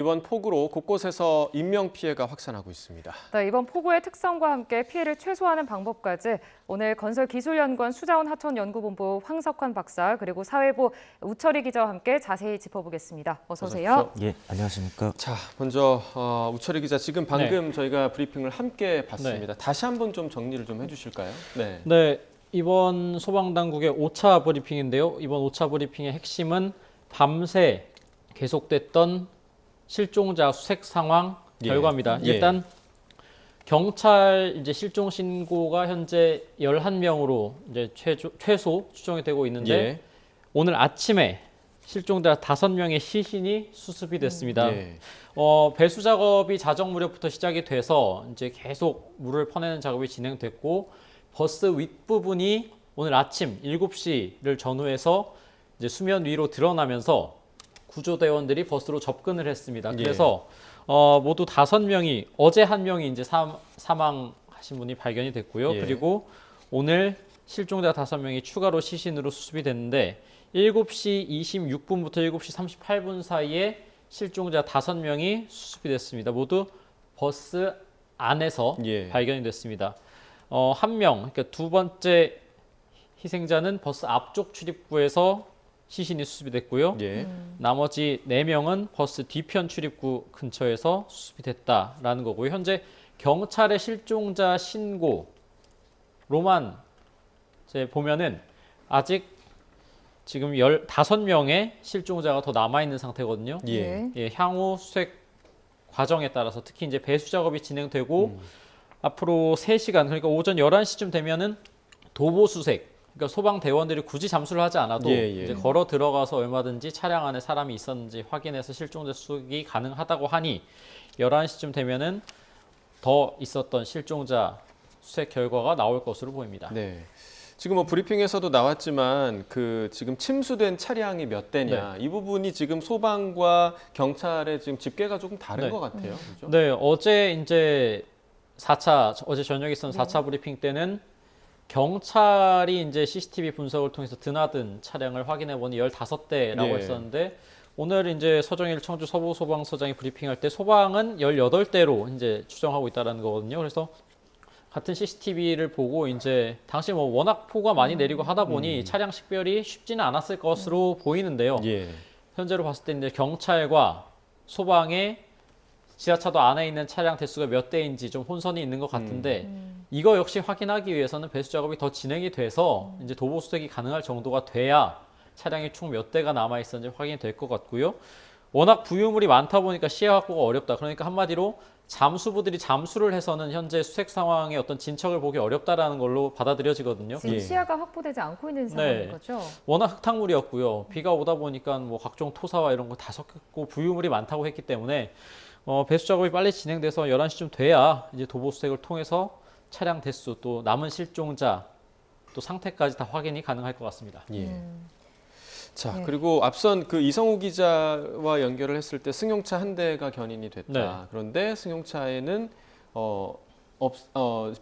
이번 폭우로 곳곳에서 인명피해가 확산하고 있습니다. 네, 이번 폭우의 특성과 함께 피해를 최소화하는 방법까지 오늘 건설기술연구원 수자원하천연구본부 황석환 박사 그리고 사회부 우철희 기자와 함께 자세히 짚어보겠습니다. 어서 오세요. 예, 안녕하십니까. 자, 먼저 우철희 기자, 지금 방금 저희가 브리핑을 함께 봤습니다. 네. 다시 한번 좀 정리를 좀 해주실까요? 네. 네, 이번 소방당국의 5차 브리핑인데요. 이번 5차 브리핑의 핵심은 밤새 계속됐던 실종자 수색 상황 결과입니다. 예. 일단 경찰 이제 실종 신고가 현재 11명으로 이제 최소 추정이 되고 있는데 예. 오늘 아침에 실종자 5명의 시신이 수습이 됐습니다. 예. 배수 작업이 자정 무렵부터 시작이 돼서 이제 계속 물을 퍼내는 작업이 진행됐고 버스 윗부분이 오늘 아침 7시를 전후해서 이제 수면 위로 드러나면서 구조대원들이 버스로 접근을 했습니다. 그래서 모두 5명이 어제 1명이 이제 사망하신 분이 발견이 됐고요. 예. 그리고 오늘 실종자 5명이 추가로 시신으로 수습이 됐는데 7시 26분부터 7시 38분 사이에 실종자 5명이 수습이 됐습니다. 모두 버스 안에서 예. 발견이 됐습니다. 1명, 그러니까 두 번째 희생자는 버스 앞쪽 출입구에서 시신이 수습이 됐고요. 예. 나머지 4명은 버스 뒤편 출입구 근처에서 수습이 됐다라는 거고요. 현재 경찰의 실종자 신고로만 이제 보면은 아직 지금 15명의 실종자가 더 남아있는 상태거든요. 예. 예, 향후 수색 과정에 따라서 특히 이제 배수 작업이 진행되고 앞으로 3시간, 그러니까 오전 11시쯤 되면은 도보 수색, 그러니까 소방대원들이 굳이 잠수를 하지 않아도 이제 걸어 들어가서 얼마든지 차량 안에 사람이 있었는지 확인해서 실종자 수색이 가능하다고 하니 11시쯤 되면은 더 있었던 실종자 수색 결과가 나올 것으로 보입니다. 네. 지금 뭐 브리핑에서도 나왔지만 그 지금 침수된 차량이 몇 대냐, 이 부분이 지금 소방과 경찰의 지금 집계가 조금 다른 네. 것 같아요. 그죠? 네, 어제 이제 4차, 어제 저녁에 있었던 4차 브리핑 때는 경찰이 이제 CCTV 분석을 통해서 드나든 차량을 확인해 보니 15대라고 예. 했었는데 오늘 이제 서정일 청주 서부소방서장이 브리핑할 때 소방은 18대로 이제 추정하고 있다라는 거거든요. 그래서 같은 CCTV를 보고 이제 당시 뭐 워낙 폭우가 많이 내리고 하다 보니 차량 식별이 쉽지는 않았을 것으로 보이는데요. 예. 현재로 봤을 때 이제 경찰과 소방의 지하차도 안에 있는 차량 대수가 몇 대인지 좀 혼선이 있는 것 같은데 이거 역시 확인하기 위해서는 배수 작업이 더 진행이 돼서 이제 도보 수색이 가능할 정도가 돼야 차량이 총 몇 대가 남아 있었는지 확인이 될 것 같고요. 워낙 부유물이 많다 보니까 시야 확보가 어렵다. 그러니까 한마디로 잠수부들이 잠수를 해서는 현재 수색 상황의 어떤 진척을 보기 어렵다라는 걸로 받아들여지거든요. 지금 예. 시야가 확보되지 않고 있는 상황인 거죠? 워낙 흙탕물이었고요. 비가 오다 보니까 뭐 각종 토사와 이런 거 다 섞였고 부유물이 많다고 했기 때문에 배수 작업이 빨리 진행돼서 11시쯤 돼야 이제 도보 수색을 통해서 차량 대수 또 남은 실종자 또 상태까지 다 확인이 가능할 것 같습니다. 예. 자, 네. 그리고 앞선 그 이성우 기자와 연결을 했을 때 승용차 한 대가 견인이 됐다. 네. 그런데 승용차에는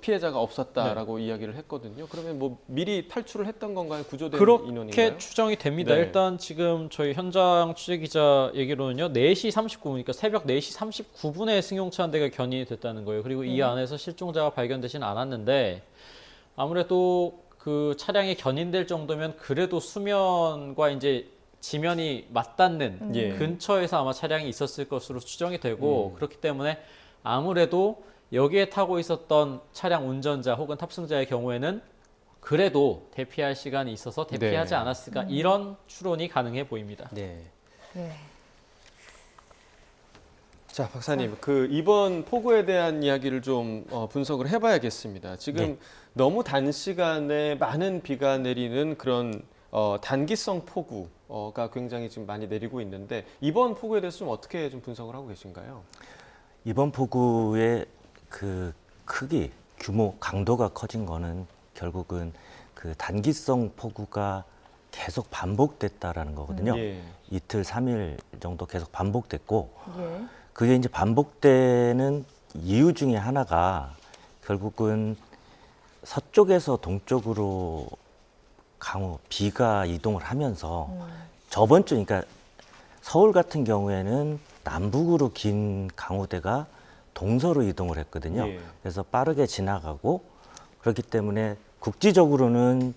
피해자가 없었다라고 이야기를 했거든요. 그러면 뭐 미리 탈출을 했던 건가요? 구조된 그렇게 인원인가요? 추정이 됩니다. 네. 일단 지금 저희 현장 취재 기자 얘기로는요. 4시 39분, 그러니까 새벽 4시 39분에 승용차 한 대가 견인이 됐다는 거예요. 그리고 이 안에서 실종자가 발견되진 않았는데 아무래도 그 차량이 견인될 정도면 그래도 수면과 이제 지면이 맞닿는 예. 근처에서 아마 차량이 있었을 것으로 추정이 되고 그렇기 때문에 아무래도 여기에 타고 있었던 차량 운전자 혹은 탑승자의 경우에는 그래도 대피할 시간이 있어서 대피하지 네. 않았을까 이런 추론이 가능해 보입니다. 네. 네. 자, 박사님, 그 이번 폭우에 대한 이야기를 좀 분석을 해봐야겠습니다. 지금 너무 단시간에 많은 비가 내리는 그런 단기성 폭우가 굉장히 지금 많이 내리고 있는데 이번 폭우에 대해서 좀 어떻게 좀 분석을 하고 계신가요? 이번 폭우의 그 크기, 규모, 강도가 커진 거는 결국은 그 단기성 폭우가 계속 반복됐다라는 거거든요. 예. 이틀, 3일 정도 계속 반복됐고 예. 그게 이제 반복되는 이유 중에 하나가 결국은 서쪽에서 동쪽으로 비가 이동을 하면서 저번 주, 그러니까 서울 같은 경우에는 남북으로 긴 강우대가 동서로 이동을 했거든요. 예. 그래서 빠르게 지나가고 그렇기 때문에 국지적으로는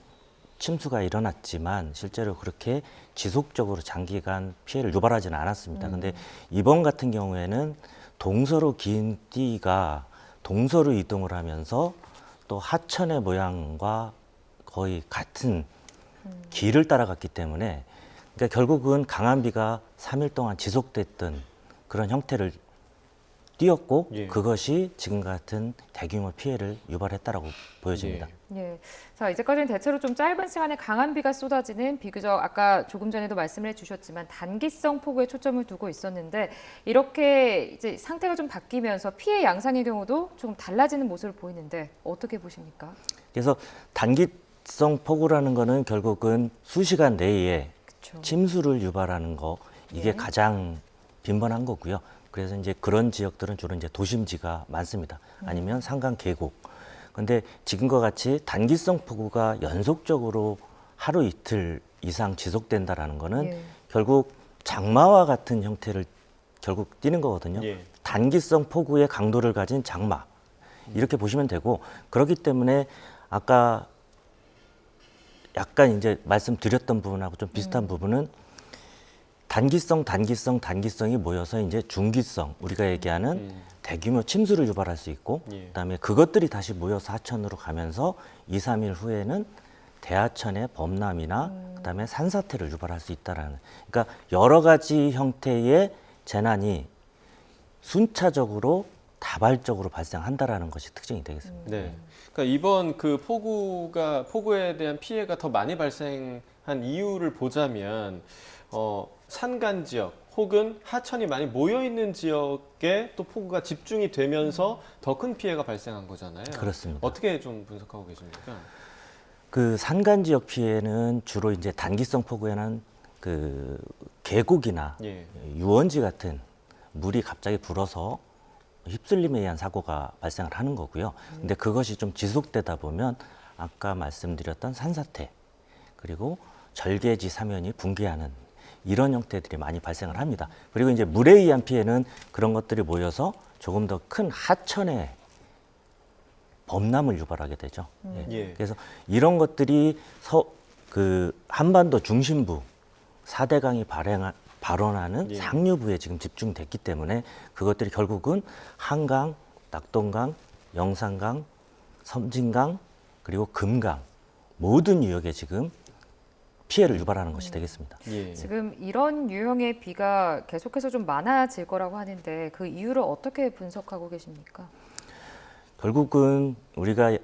침수가 일어났지만 실제로 그렇게 지속적으로 장기간 피해를 유발하지는 않았습니다. 근데 이번 같은 경우에는 동서로 긴 띠가 동서로 이동을 하면서 또 하천의 모양과 거의 같은 길을 따라갔기 때문에 그러니까 결국은 강한 비가 3일 동안 지속됐던 그런 형태를 띄었고 예. 그것이 지금 같은 대규모 피해를 유발했다라고 보여집니다. 예. 자, 이제까지는 대체로 좀 짧은 시간에 강한 비가 쏟아지는 비교적 아까 조금 전에도 말씀을 해주셨지만 단기성 폭우에 초점을 두고 있었는데 이렇게 이제 상태가 좀 바뀌면서 피해 양상의 경우도 조금 달라지는 모습을 보이는데 어떻게 보십니까? 그래서 단기성 폭우라는 거는 결국은 수시간 내에 그렇죠. 침수를 유발하는 거 이게 예. 가장 빈번한 거고요. 그래서 이제 그런 지역들은 주로 이제 도심지가 많습니다. 아니면 산간 계곡. 근데 지금과 같이 단기성 폭우가 연속적으로 하루 이틀 이상 지속된다라는 거는 예. 결국 장마와 같은 형태를 결국 띠는 거거든요. 예. 단기성 폭우의 강도를 가진 장마. 이렇게 보시면 되고 그렇기 때문에 아까 약간 이제 말씀드렸던 부분하고 좀 비슷한 부분은 단기성이 모여서 이제 중기성, 우리가 얘기하는 대규모 침수를 유발할 수 있고, 예. 그다음에 그것들이 다시 모여서 하천으로 가면서 2, 3일 후에는 대하천의 범람이나 그다음에 산사태를 유발할 수 있다라는. 그러니까 여러 가지 형태의 재난이 순차적으로 다발적으로 발생한다라는 것이 특징이 되겠습니다. 네. 그러니까 이번 그 폭우에 대한 피해가 더 많이 발생한 이유를 보자면 산간 지역 혹은 하천이 많이 모여 있는 지역에 또 폭우가 집중이 되면서 더 큰 피해가 발생한 거잖아요. 그렇습니다. 어떻게 좀 분석하고 계십니까? 그 산간 지역 피해는 주로 이제 단기성 폭우에는 그 계곡이나 예. 유원지 같은 물이 갑자기 불어서 휩쓸림에 의한 사고가 발생을 하는 거고요. 근데 그것이 좀 지속되다 보면 아까 말씀드렸던 산사태 그리고 절개지 사면이 붕괴하는 이런 형태들이 많이 발생을 합니다. 그리고 이제 물에 의한 피해는 그런 것들이 모여서 조금 더 큰 하천의 범람을 유발하게 되죠. 예. 예. 그래서 이런 것들이 그 한반도 중심부 4대강이 발원하는 예. 상류부에 지금 집중됐기 때문에 그것들이 결국은 한강, 낙동강, 영산강, 섬진강 그리고 금강 모든 유역에 지금 피해를 유발하는 것이 되겠습니다. 예. 지금 이런 유형의 비가 계속해서 좀 많아질 거라고 하는데 그 이유를 어떻게 분석하고 계십니까? 결국은 우리가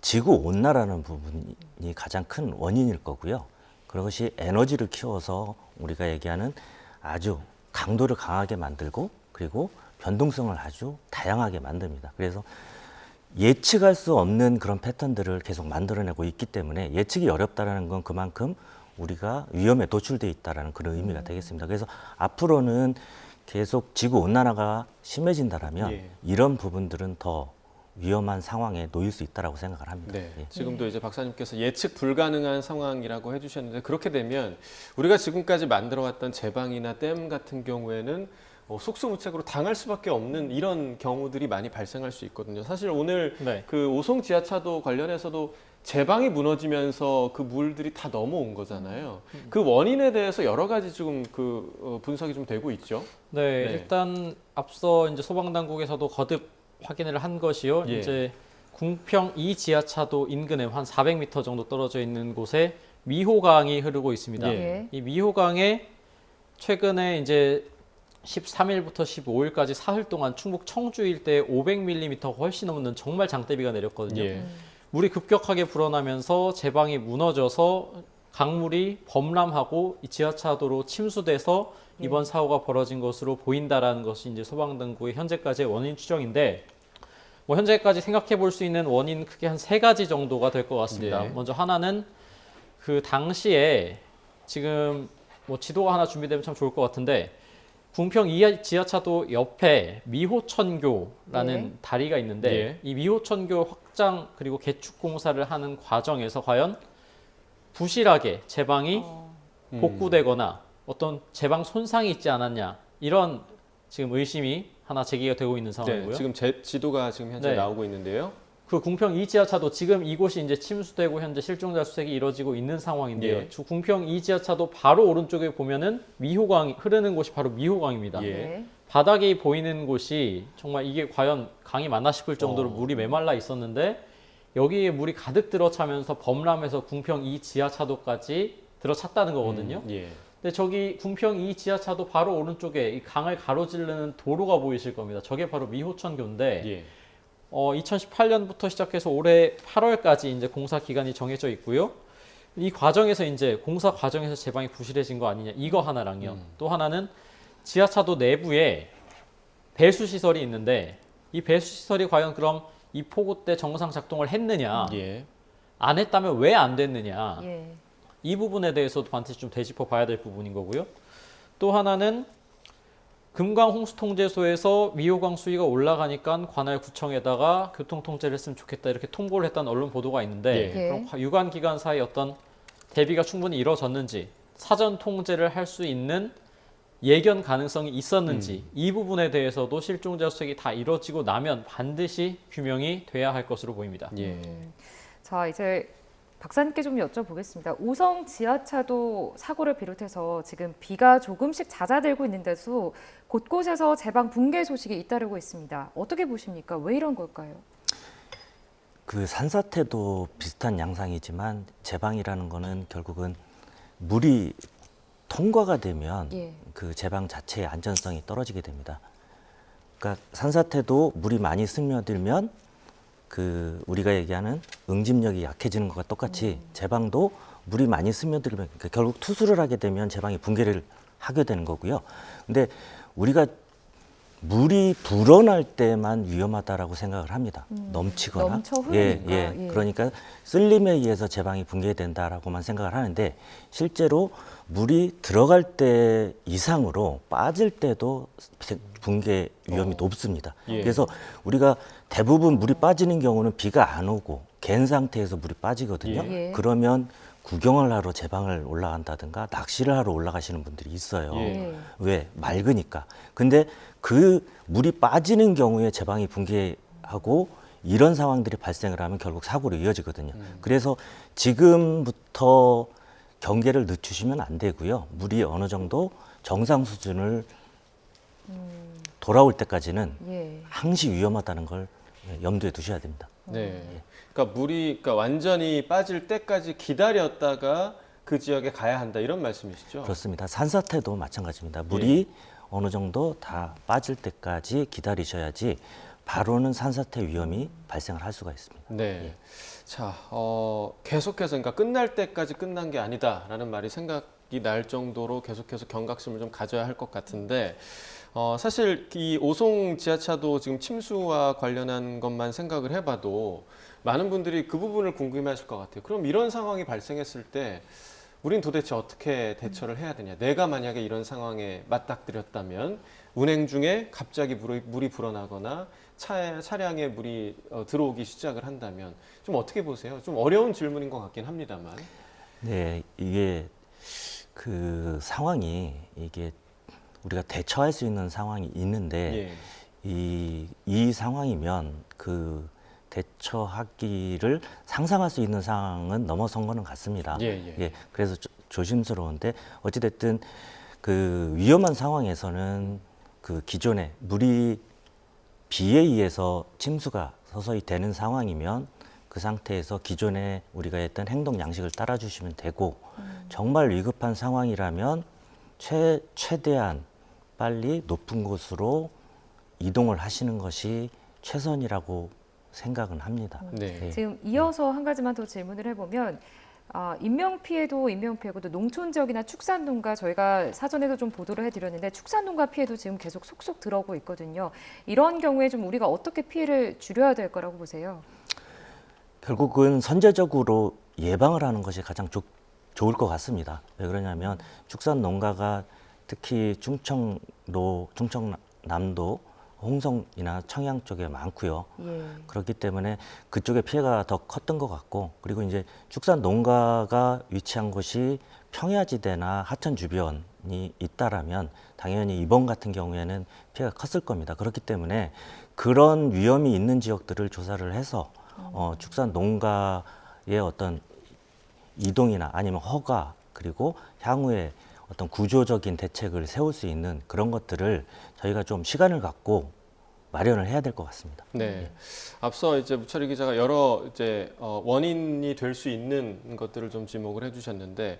지구 온난화라는 부분이 가장 큰 원인일 거고요. 그것이 에너지를 키워서 우리가 얘기하는 아주 강도를 강하게 만들고 그리고 변동성을 아주 다양하게 만듭니다. 그래서 예측할 수 없는 그런 패턴들을 계속 만들어내고 있기 때문에 예측이 어렵다는 건 그만큼 우리가 위험에 노출돼 있다는 그런 의미가 되겠습니다. 그래서 앞으로는 계속 지구 온난화가 심해진다라면 예. 이런 부분들은 더 위험한 상황에 놓일 수 있다라고 생각을 합니다. 네. 예. 지금도 이제 박사님께서 예측 불가능한 상황이라고 해주셨는데 그렇게 되면 우리가 지금까지 만들어왔던 제방이나 댐 같은 경우에는 속수무책으로 당할 수밖에 없는 이런 경우들이 많이 발생할 수 있거든요. 사실 오늘 네. 그 오송 지하차도 관련해서도 제방이 무너지면서 그 물들이 다 넘어온 거잖아요. 그 원인에 대해서 여러 가지 지금 분석이 좀 되고 있죠. 네, 네. 일단 앞서 이제 소방당국에서도 거듭 확인을 한 것이요. 예. 이제 궁평 2 지하차도 인근에 한 400m 정도 떨어져 있는 곳에 미호강이 흐르고 있습니다. 예. 이 미호강에 최근에 이제 13일부터 15일까지 사흘 동안 충북 청주 일대에 500mm 훨씬 넘는 정말 장대비가 내렸거든요. 예. 물이 급격하게 불어나면서 제방이 무너져서 강물이 범람하고 이 지하차도로 침수돼서 이번 사고가 벌어진 것으로 보인다라는 것이 이제 소방당국의 현재까지의 원인 추정인데 뭐 현재까지 생각해 볼 수 있는 원인 크게 한 3가지 정도가 될 것 같습니다. 예. 먼저 하나는 그 당시에 지금 뭐 지도가 하나 준비되면 참 좋을 것 같은데 궁평 지하차도 옆에 미호천교라는 네. 다리가 있는데 예. 이 미호천교 확장 그리고 개축 공사를 하는 과정에서 과연 부실하게 제방이 복구되거나 어떤 제방 손상이 있지 않았냐 이런 지금 의심이 하나 제기가 되고 있는 상황이고요. 네, 지금 지도가 지금 현재 네. 나오고 있는데요. 그 궁평 2지하차도 지금 이곳이 이제 침수되고 현재 실종자 수색이 이루어지고 있는 상황인데요. 예. 궁평 2지하차도 바로 오른쪽에 보면은 미호강 흐르는 곳이 바로 미호강입니다. 예. 네. 바닥에 보이는 곳이 정말 이게 과연 강이 맞나 싶을 정도로 물이 메말라 있었는데 여기에 물이 가득 들어차면서 범람해서 궁평 2지하차도까지 들어찼다는 거거든요. 예. 근데 저기 궁평 2지하차도 바로 오른쪽에 이 강을 가로지르는 도로가 보이실 겁니다. 저게 바로 미호천교인데 예. 2018년부터 시작해서 올해 8월까지 이제 공사 기간이 정해져 있고요. 이 과정에서 이제 공사 과정에서 제방이 부실해진 거 아니냐 이거 하나랑요. 또 하나는 지하차도 내부에 배수 시설이 있는데 이 배수 시설이 과연 그럼 이 폭우 때 정상 작동을 했느냐? 예. 안 했다면 왜 안 됐느냐? 예. 이 부분에 대해서도 반드시 좀 되짚어 봐야 될 부분인 거고요. 또 하나는 금강 홍수통제소에서 미호강 수위가 올라가니까 관할 구청에다가 교통 통제를 했으면 좋겠다 이렇게 통보를 했다는 언론 보도가 있는데 예. 그럼 유관 기관 사이 어떤 대비가 충분히 이루어졌는지 사전 통제를 할 수 있는 예견 가능성이 있었는지 이 부분에 대해서도 실종자 수색이 다 이루어지고 나면 반드시 규명이 돼야 할 것으로 보입니다. 예. 자, 이제 박사님께 좀 여쭤보겠습니다. 오성 지하차도 사고를 비롯해서 지금 비가 조금씩 잦아들고 있는데도 곳곳에서 제방 붕괴 소식이 잇따르고 있습니다. 어떻게 보십니까? 왜 이런 걸까요? 그 산사태도 비슷한 양상이지만 제방이라는 거는 결국은 물이 통과가 되면 예. 그 제방 자체의 안전성이 떨어지게 됩니다. 그러니까 산사태도 물이 많이 스며들면 그 우리가 얘기하는 응집력이 약해지는 것과 똑같이 제방도 물이 많이 스며들면 그러니까 결국 투수를 하게 되면 제방이 붕괴를 하게 되는 거고요. 근데 우리가 물이 불어날 때만 위험하다라고 생각을 합니다. 넘치거나 넘쳐 흐르니까. 예. 그러니까 쓸림에 의해서 제방이 붕괴된다라고만 생각을 하는데 실제로 물이 들어갈 때 이상으로 빠질 때도 붕괴 위험이 높습니다. 예. 그래서 우리가 대부분 물이 빠지는 경우는 비가 안 오고 갠 상태에서 물이 빠지거든요. 예. 그러면 구경을 하러 제방을 올라간다든가 낚시를 하러 올라가시는 분들이 있어요. 예. 왜? 맑으니까. 근데 그 물이 빠지는 경우에 제방이 붕괴하고 이런 상황들이 발생을 하면 결국 사고로 이어지거든요. 그래서 지금부터 경계를 늦추시면 안 되고요. 물이 어느 정도 정상 수준을 돌아올 때까지는 예. 항시 위험하다는 걸 염두에 두셔야 됩니다. 네. 그러니까 물이 그러니까 완전히 빠질 때까지 기다렸다가 그 지역에 가야 한다 이런 말씀이시죠? 그렇습니다. 산사태도 마찬가지입니다. 물이 어느 정도 다 빠질 때까지 기다리셔야지 바로는 산사태 위험이 발생을 할 수가 있습니다. 네. 자, 계속해서 그러니까 끝날 때까지 끝난 게 아니다라는 말이 생각이 날 정도로 계속해서 경각심을 좀 가져야 할 것 같은데 사실 이 오송 지하차도 지금 침수와 관련한 것만 생각을 해봐도 많은 분들이 그 부분을 궁금해하실 것 같아요. 그럼 이런 상황이 발생했을 때 우린 도대체 어떻게 대처를 해야 되냐? 내가 만약에 이런 상황에 맞닥뜨렸다면 운행 중에 갑자기 물이 불어나거나 차량에 물이 들어오기 시작을 한다면 좀 어떻게 보세요? 좀 어려운 질문인 것 같긴 합니다만. 네, 이게 그 상황이 이게 우리가 대처할 수 있는 상황이 있는데 이 상황이면 그 대처하기를 상상할 수 있는 상황은 넘어선 거는 같습니다. 그래서 조심스러운데 어찌됐든 그 위험한 상황에서는 그 기존에 물이 비에 의해서 침수가 서서히 되는 상황이면 그 상태에서 기존에 우리가 했던 행동 양식을 따라주시면 되고 정말 위급한 상황이라면 최대한 빨리 높은 곳으로 이동을 하시는 것이 최선이라고 생각은 합니다. 네. 지금 이어서 한 가지만 더 질문을 해보면 인명피해도 인명피해고 또 농촌 지역이나 축산농가 저희가 사전에도 좀 보도를 해드렸는데 축산농가 피해도 지금 계속 속속 들어오고 있거든요. 이런 경우에 좀 우리가 어떻게 피해를 줄여야 될 거라고 보세요? 결국은 선제적으로 예방을 하는 것이 가장 좋을 것 같습니다. 왜 그러냐면 축산농가가 특히 충청남도 홍성이나 청양 쪽에 많고요. 그렇기 때문에 그쪽에 피해가 더 컸던 것 같고 그리고 이제 축산 농가가 위치한 곳이 평야지대나 하천 주변 있다라면 당연히 이번 같은 경우에는 피해가 컸을 겁니다. 그렇기 때문에 그런 위험이 있는 지역들을 조사를 해서 축산 농가의 어떤 이동이나 아니면 허가 그리고 향후에 어떤 구조적인 대책을 세울 수 있는 그런 것들을 저희가 좀 시간을 갖고 마련을 해야 될 것 같습니다. 네. 앞서 이제 무철희 기자가 여러 이제 원인이 될 수 있는 것들을 좀 지목을 해주셨는데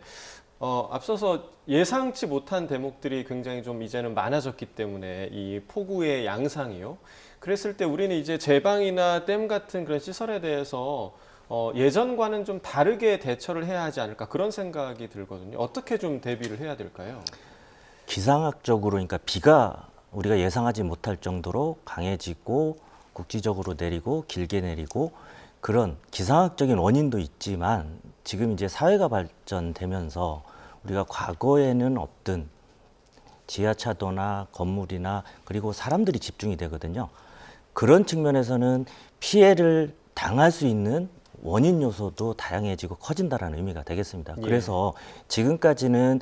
앞서서 예상치 못한 대목들이 굉장히 좀 이제는 많아졌기 때문에 이 폭우의 양상이요. 그랬을 때 우리는 이제 제방이나 댐 같은 그런 시설에 대해서 예전과는 좀 다르게 대처를 해야 하지 않을까 그런 생각이 들거든요. 어떻게 좀 대비를 해야 될까요? 기상학적으로 그러니까 비가 우리가 예상하지 못할 정도로 강해지고 국지적으로 내리고 길게 내리고 그런 기상학적인 원인도 있지만 지금 이제 사회가 발전되면서 우리가 과거에는 없던 지하차도나 건물이나 그리고 사람들이 집중이 되거든요. 그런 측면에서는 피해를 당할 수 있는 원인 요소도 다양해지고 커진다라는 의미가 되겠습니다. 그래서 지금까지는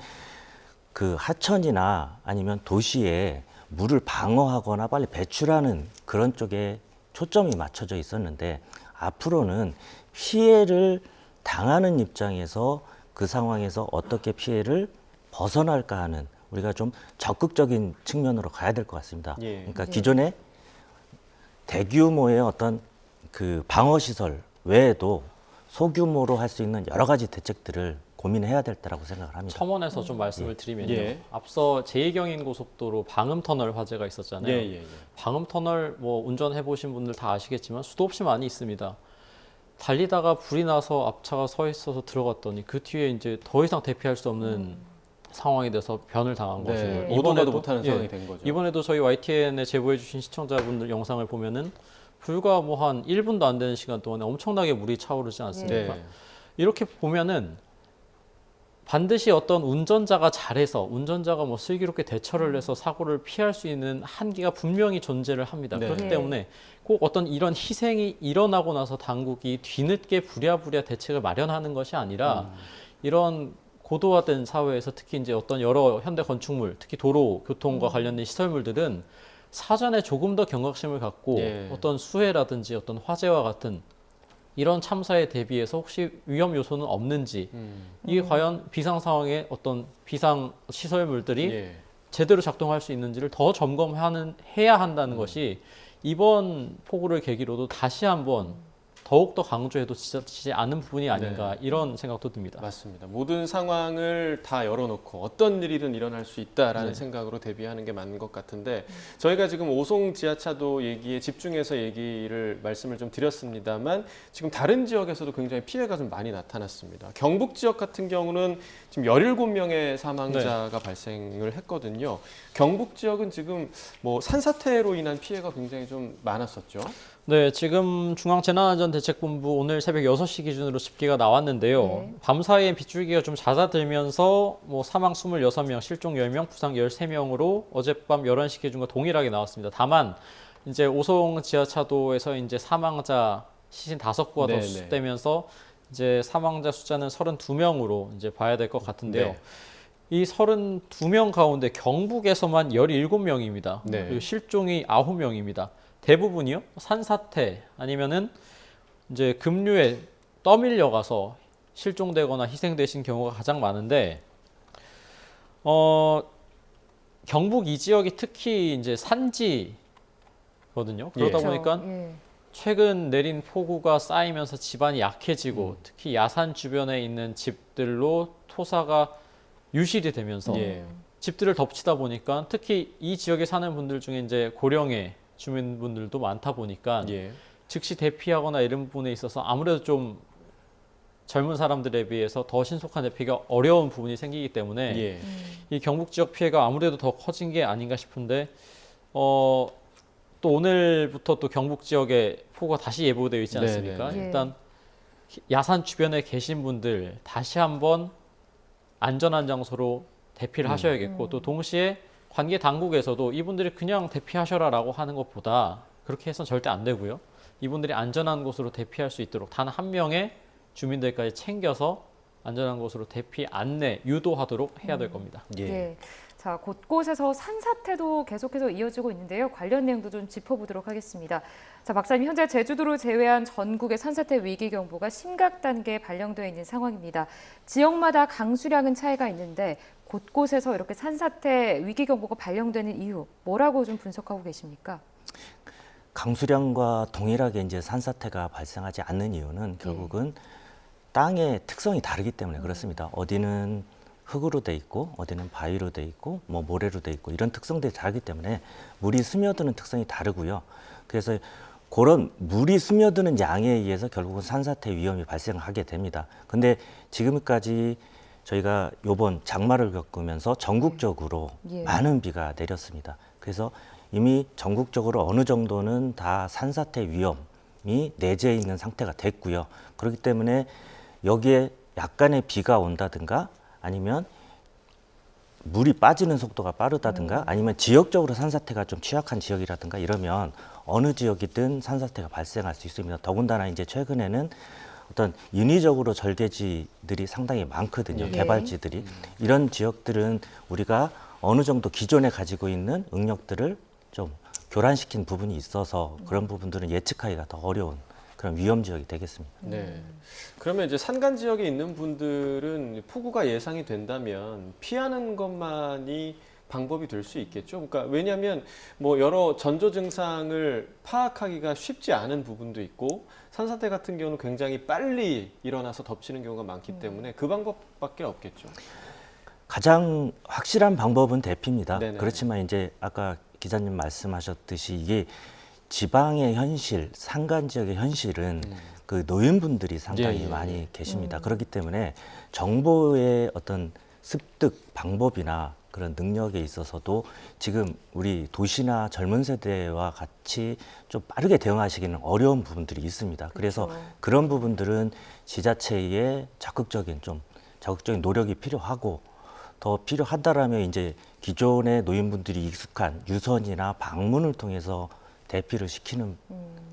그 하천이나 아니면 도시에 물을 방어하거나 빨리 배출하는 그런 쪽에 초점이 맞춰져 있었는데 앞으로는 피해를 당하는 입장에서 그 상황에서 어떻게 피해를 벗어날까 하는 우리가 좀 적극적인 측면으로 가야 될 것 같습니다. 그러니까 기존에 대규모의 어떤 그 방어 시설 외에도 소규모로 할 수 있는 여러 가지 대책들을 고민해야 될 때라고 생각을 합니다. 첨언해서 좀 말씀을 드리면요. 앞서 제2경인 고속도로 방음터널 화재가 있었잖아요. 방음터널 뭐 운전해 보신 분들 다 아시겠지만 수도 없이 많이 있습니다. 달리다가 불이 나서 앞차가 서 있어서 들어갔더니 그 뒤에 이제 더 이상 대피할 수 없는 상황이 돼서 변을 당한 것이고 오도가도 못하는 상황이 된 거죠. 이번에도 저희 YTN에 제보해 주신 시청자분들 영상을 보면은 불과 뭐 한 1분도 안 되는 시간 동안에 엄청나게 물이 차오르지 않습니까? 이렇게 보면은 반드시 어떤 운전자가 잘해서 운전자가 뭐 슬기롭게 대처를 해서 사고를 피할 수 있는 한계가 분명히 존재를 합니다. 그렇기 때문에 꼭 어떤 이런 희생이 일어나고 나서 당국이 뒤늦게 부랴부랴 대책을 마련하는 것이 아니라 이런 고도화된 사회에서 특히 이제 어떤 여러 현대 건축물, 특히 도로, 교통과 관련된 시설물들은 사전에 조금 더 경각심을 갖고 어떤 수해라든지 어떤 화재와 같은 이런 참사에 대비해서 혹시 위험 요소는 없는지 이게 과연 비상 상황에 어떤 비상 시설물들이 제대로 작동할 수 있는지를 더 해야 한다는 것이 이번 폭우를 계기로도 다시 한번 더욱더 강조해도 지나치지 않은 부분이 아닌가 이런 생각도 듭니다. 맞습니다. 모든 상황을 다 열어놓고 어떤 일이든 일어날 수 있다라는 생각으로 대비하는 게 맞는 것 같은데 저희가 지금 오송 지하차도 얘기에 집중해서 말씀을 좀 드렸습니다만 지금 다른 지역에서도 굉장히 피해가 좀 많이 나타났습니다. 경북 지역 같은 경우는 지금 17명의 사망자가 발생을 했거든요. 경북 지역은 지금 뭐 산사태로 인한 피해가 굉장히 좀 많았었죠. 네, 지금 중앙재난안전대책본부 오늘 새벽 6시 기준으로 집계가 나왔는데요. 밤사이에 빗줄기가 좀 잦아들면서 뭐 사망 26명, 실종 10명, 부상 13명으로 어젯밤 11시 기준과 동일하게 나왔습니다. 다만 이제 오송 지하차도에서 이제 사망자 시신 5구가 더 수습되면서 이제 사망자 숫자는 32명으로 이제 봐야 될 것 같은데요. 이 32명 가운데 경북에서만 17명입니다. 그리고 실종이 9명입니다. 대부분이요 산사태 아니면은 이제 급류에 떠밀려 가서 실종되거나 희생되신 경우가 가장 많은데 경북 이 지역이 특히 이제 산지거든요. 그러다 보니까 최근 내린 폭우가 쌓이면서 지반이 약해지고 특히 야산 주변에 있는 집들로 토사가 유실이 되면서 집들을 덮치다 보니까 특히 이 지역에 사는 분들 중에 이제 고령의 주민분들도 많다 보니까 즉시 대피하거나 이런 부분에 있어서 아무래도 좀 젊은 사람들에 비해서 더 신속한 대피가 어려운 부분이 생기기 때문에 이 경북 지역 피해가 아무래도 더 커진 게 아닌가 싶은데 또 오늘부터 또 경북 지역에 폭우가 다시 예보되어 있지 않습니까? 일단 야산 주변에 계신 분들 다시 한번 안전한 장소로 대피를 하셔야겠고 또 동시에 관계 당국에서도 이분들이 그냥 대피하셔라라고 하는 것보다 그렇게 해서는 절대 안 되고요. 이분들이 안전한 곳으로 대피할 수 있도록 단 한 명의 주민들까지 챙겨서 안전한 곳으로 대피 안내, 유도하도록 해야 될 겁니다. 예. 예. 자, 곳곳에서 산사태도 계속해서 이어지고 있는데요. 관련 내용도 좀 짚어보도록 하겠습니다. 자, 박사님, 현재 제주도를 제외한 전국의 산사태 위기 경보가 심각 단계에 발령되어 있는 상황입니다. 지역마다 강수량은 차이가 있는데 곳곳에서 이렇게 산사태 위기 경보가 발령되는 이유, 뭐라고 좀 분석하고 계십니까? 강수량과 동일하게 이제 산사태가 발생하지 않는 이유는 결국은 땅의 특성이 다르기 때문에 그렇습니다. 어디는 흙으로 돼 있고 어디는 바위로 돼 있고 뭐 모래로 돼 있고 이런 특성들이 다르기 때문에 물이 스며드는 특성이 다르고요. 그래서 그런 물이 스며드는 양에 의해서 결국은 산사태 위험이 발생하게 됩니다. 근데 지금까지 저희가 요번 장마를 겪으면서 전국적으로 예. 많은 비가 내렸습니다. 그래서 이미 전국적으로 어느 정도는 다 산사태 위험이 내재해 있는 상태가 됐고요. 그렇기 때문에 여기에 약간의 비가 온다든가 아니면 물이 빠지는 속도가 빠르다든가 아니면 지역적으로 산사태가 좀 취약한 지역이라든가 이러면 어느 지역이든 산사태가 발생할 수 있습니다. 더군다나 이제 최근에는 어떤 인위적으로 절개지들이 상당히 많거든요. 예. 개발지들이. 이런 지역들은 우리가 어느 정도 기존에 가지고 있는 응력들을 좀 교란시킨 부분이 있어서 그런 부분들은 예측하기가 더 어려운 그런 위험 지역이 되겠습니다. 네. 그러면 이제 산간 지역에 있는 분들은 폭우가 예상이 된다면 피하는 것만이 방법이 될 수 있겠죠. 그러니까 왜냐하면 뭐 여러 전조 증상을 파악하기가 쉽지 않은 부분도 있고 산사태 같은 경우는 굉장히 빨리 일어나서 덮치는 경우가 많기 때문에 그 방법밖에 없겠죠. 가장 확실한 방법은 대피입니다. 네네. 그렇지만 이제 아까 기자님 말씀하셨듯이 이게 지방의 현실, 산간 지역의 현실은 그 노인분들이 상당히 예. 많이 계십니다. 그렇기 때문에 정보의 어떤 습득 방법이나 그런 능력에 있어서도 지금 우리 도시나 젊은 세대와 같이 좀 빠르게 대응하시기는 어려운 부분들이 있습니다. 그래서 그렇죠. 그런 부분들은 지자체의 적극적인 노력이 필요하고 더 필요하다라면 이제 기존의 노인분들이 익숙한 유선이나 방문을 통해서 대피를 시키는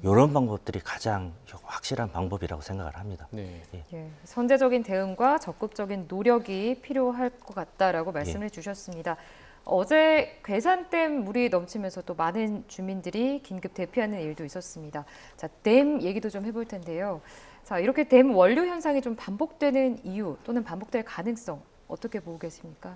이런 방법들이 가장 확실한 방법이라고 생각을 합니다. 네. 예, 선제적인 대응과 적극적인 노력이 필요할 것 같다라고 말씀을 주셨습니다. 어제 괴산댐 물이 넘치면서 또 많은 주민들이 긴급 대피하는 일도 있었습니다. 자, 댐 얘기도 좀 해볼 텐데요. 자, 이렇게 댐 원류 현상이 좀 반복되는 이유 또는 반복될 가능성 어떻게 보고 계십니까?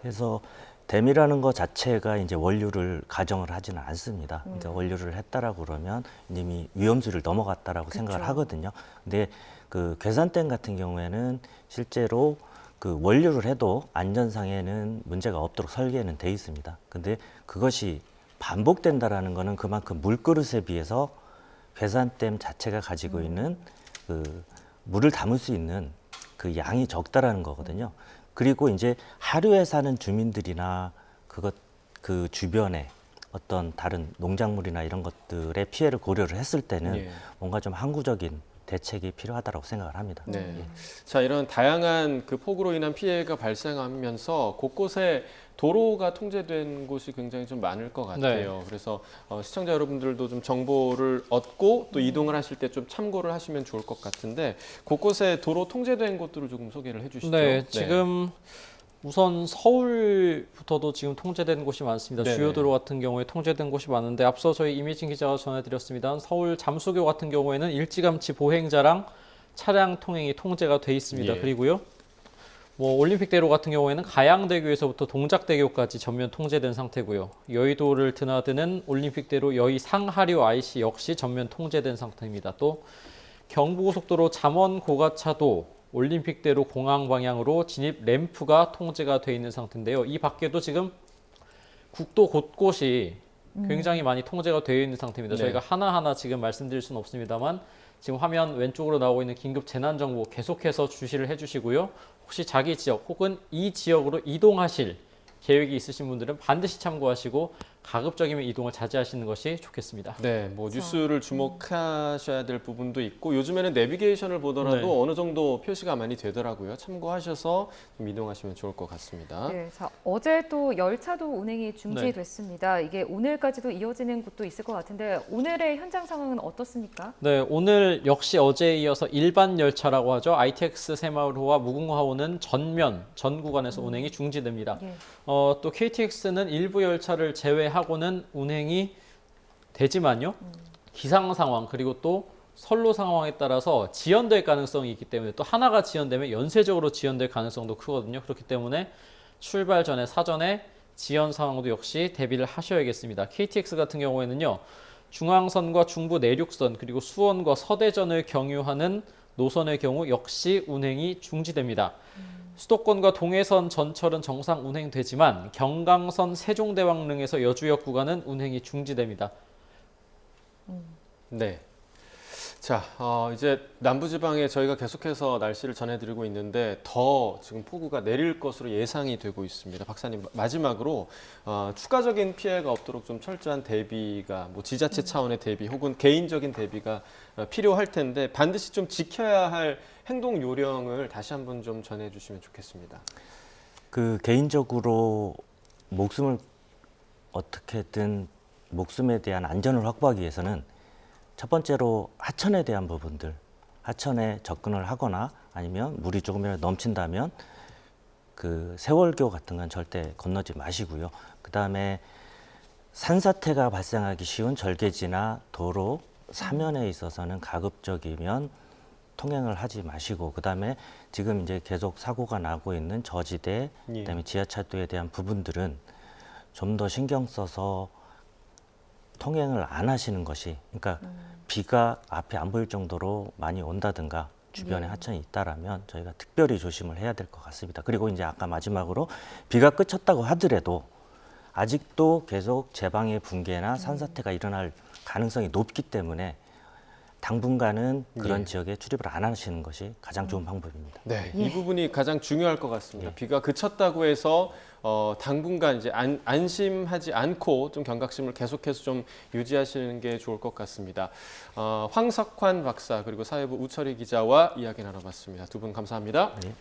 그래서 댐이라는 것 자체가 이제 원료를 가정을 하지는 않습니다. 이제 원료를 했다라고 그러면 이미 위험수를 넘어갔다라고 그쵸. 생각을 하거든요. 근데 그 괴산댐 같은 경우에는 실제로 그 원료를 해도 안전상에는 문제가 없도록 설계는 돼 있습니다. 근데 그것이 반복된다라는 거는 그만큼 물그릇에 비해서 괴산댐 자체가 가지고 있는 그 물을 담을 수 있는 그 양이 적다라는 거거든요. 그리고 이제 하류에 사는 주민들이나 그 주변에 어떤 다른 농작물이나 이런 것들의 피해를 고려를 했을 때는 예. 뭔가 좀 항구적인 대책이 필요하다고 생각을 합니다. 네. 자, 이런 다양한 그 폭우로 인한 피해가 발생하면서 곳곳에 도로가 통제된 곳이 굉장히 좀 많을 것 같아요. 그래서 시청자 여러분들도 좀 정보를 얻고 또 이동을 하실 때 좀 참고를 하시면 좋을 것 같은데 곳곳에 도로 통제된 곳들을 조금 소개를 해주시죠. 네, 지금 우선 서울부터도 지금 통제된 곳이 많습니다. 네네. 주요 도로 같은 경우에 통제된 곳이 많은데 앞서 저희 이미진 기자가 전해드렸습니다. 서울 잠수교 같은 경우에는 일찌감치 보행자랑 차량 통행이 통제가 돼 있습니다. 예. 그리고요, 뭐 올림픽대로 같은 경우에는 가양대교에서부터 동작대교까지 전면 통제된 상태고요. 여의도를 드나드는 올림픽대로 여의 상하류 IC 역시 전면 통제된 상태입니다. 또 경부고속도로 잠원 고가차도 올림픽대로 공항 방향으로 진입 램프가 통제가 돼 있는 상태인데요. 이 밖에도 지금 국도 곳곳이 굉장히 많이 통제가 되어 있는 상태입니다. 네. 저희가 하나하나 지금 말씀드릴 수는 없습니다만 지금 화면 왼쪽으로 나오고 있는 긴급 재난정보 계속해서 주시를 해주시고요. 혹시 자기 지역 혹은 이 지역으로 이동하실 계획이 있으신 분들은 반드시 참고하시고 가급적이면 이동을 자제하시는 것이 좋겠습니다. 네, 뭐 뉴스를 주목하셔야 될 부분도 있고 요즘에는 내비게이션을 보더라도 네. 어느 정도 표시가 많이 되더라고요. 참고하셔서 좀 이동하시면 좋을 것 같습니다. 네, 자, 어제 또 열차도 운행이 중지됐습니다. 이게 오늘까지도 이어지는 곳도 있을 것 같은데 오늘의 현장 상황은 어떻습니까? 네, 오늘 역시 어제에 이어서 일반 열차라고 하죠. ITX 새마을호와 무궁화호는 전 구간에서 운행이 중지됩니다. 예. 또 KTX는 일부 열차를 제외하고는 운행이 되지만요. 기상 상황 그리고 또 선로 상황에 따라서 지연될 가능성이 있기 때문에 또 하나가 지연되면 연쇄적으로 지연될 가능성도 크거든요. 그렇기 때문에 출발 전에 사전에 지연 상황도 역시 대비를 하셔야겠습니다. KTX 같은 경우에는요. 중앙선과 중부 내륙선 그리고 수원과 서대전을 경유하는 노선의 경우 역시 운행이 중지됩니다. 수도권과 동해선 전철은 정상 운행되지만 경강선 세종대왕릉에서 여주역 구간은 운행이 중지됩니다. 네. 자, 이제 남부지방에 저희가 계속해서 날씨를 전해드리고 있는데 더 지금 폭우가 내릴 것으로 예상이 되고 있습니다. 박사님, 마지막으로 추가적인 피해가 없도록 좀 철저한 대비가 뭐 지자체 차원의 대비 혹은 개인적인 대비가 필요할 텐데 반드시 좀 지켜야 할 행동 요령을 다시 한번 좀 전해주시면 좋겠습니다. 그 개인적으로 목숨을 어떻게든 목숨에 대한 안전을 확보하기 위해서는 첫 번째로 하천에 대한 부분들, 하천에 접근을 하거나 아니면 물이 조금이라도 넘친다면 그 세월교 같은 건 절대 건너지 마시고요. 그다음에 산사태가 발생하기 쉬운 절개지나 도로 사면에 있어서는 가급적이면 통행을 하지 마시고 그다음에 지금 이제 계속 사고가 나고 있는 저지대, 그다음에 지하철도에 대한 부분들은 좀 더 신경 써서 통행을 안 하시는 것이, 그러니까 비가 앞에 안 보일 정도로 많이 온다든가 주변에 하천이 있다라면 저희가 특별히 조심을 해야 될 것 같습니다. 그리고 이제 아까 마지막으로 비가 그쳤다고 하더라도 아직도 계속 제방의 붕괴나 산사태가 일어날 가능성이 높기 때문에 당분간은 그런 지역에 출입을 안 하시는 것이 가장 좋은 방법입니다. 네, 이 부분이 가장 중요할 것 같습니다. 비가 그쳤다고 해서 당분간 이제 안심하지 않고 좀 경각심을 계속해서 좀 유지하시는 게 좋을 것 같습니다. 황석환 박사 그리고 사회부 우철희 기자와 이야기 나눠봤습니다. 두 분 감사합니다. 네.